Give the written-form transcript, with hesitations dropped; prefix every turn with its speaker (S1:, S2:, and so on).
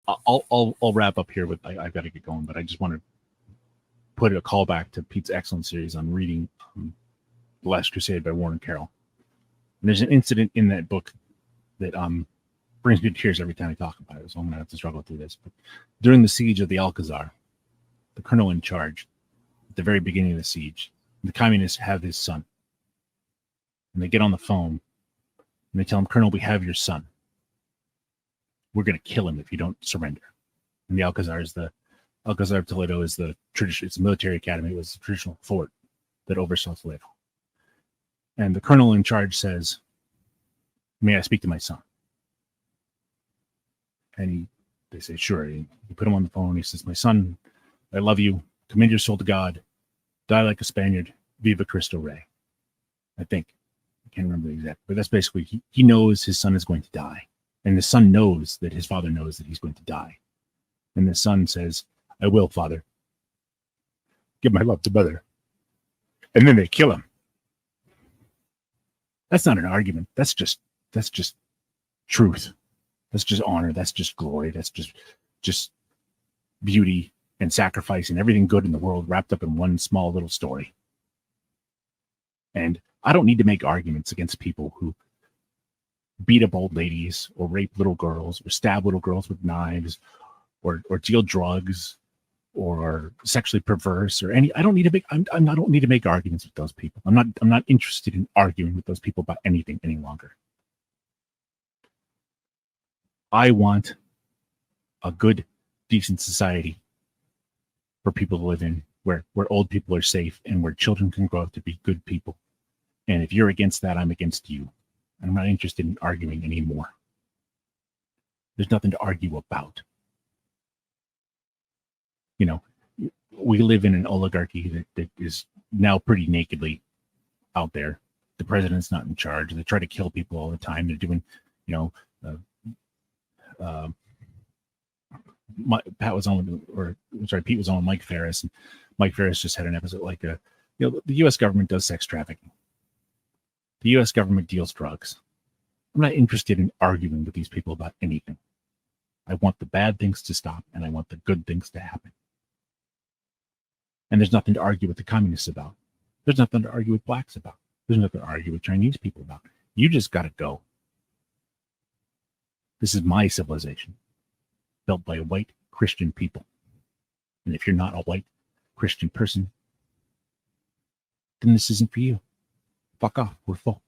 S1: I'll wrap up here with I've got to get going, but I just want to put a call back to Pete's excellent series on reading The Last Crusade by Warren Carroll. And there's an incident in that book that brings me to tears every time I talk about it, so I'm going to have to struggle through this. But during the siege of the Alcazar, the colonel in charge, at the very beginning of the siege, the communists have his son. And they get on the phone, and they tell him, Colonel, we have your son. We're going to kill him if you don't surrender. And the Alcazar of Toledo is the tradition. It's a military academy. It was the traditional fort that oversaw Toledo. And the colonel in charge says, may I speak to my son? And they say, sure. You put him on the phone. He says, my son, I love you. Commend your soul to God. Die like a Spaniard. Viva Cristo Rey. I think. I can't remember the exact, but that's basically, he knows his son is going to die. And the son knows that his father knows that he's going to die. And the son says, I will, father. Give my love to mother. And then they kill him. That's not an argument. That's just truth. That's just honor. That's just glory. That's just beauty and sacrifice and everything good in the world wrapped up in one small little story. And I don't need to make arguments against people who beat up old ladies or rape little girls or stab little girls with knives or deal drugs or sexually perverse or any. I don't need to make arguments with those people. I'm not interested in arguing with those people about anything any longer. I want a good, decent society for people to live in, where old people are safe and where children can grow up to be good people. And if you're against that, I'm against you. I'm not interested in arguing anymore. There's nothing to argue about. You know, we live in an oligarchy that is now pretty nakedly out there. The president's not in charge. They try to kill people all the time. They're doing, Pete was on with Mike Ferris, and Mike Ferris just had an episode the U.S. government does sex trafficking. The U.S. government deals drugs. I'm not interested in arguing with these people about anything. I want the bad things to stop, and I want the good things to happen. And there's nothing to argue with the communists about. There's nothing to argue with blacks about. There's nothing to argue with Chinese people about. You just got to go. This is my civilization, built by white Christian people. And if you're not a white Christian person, then this isn't for you. Fuck off. We're full.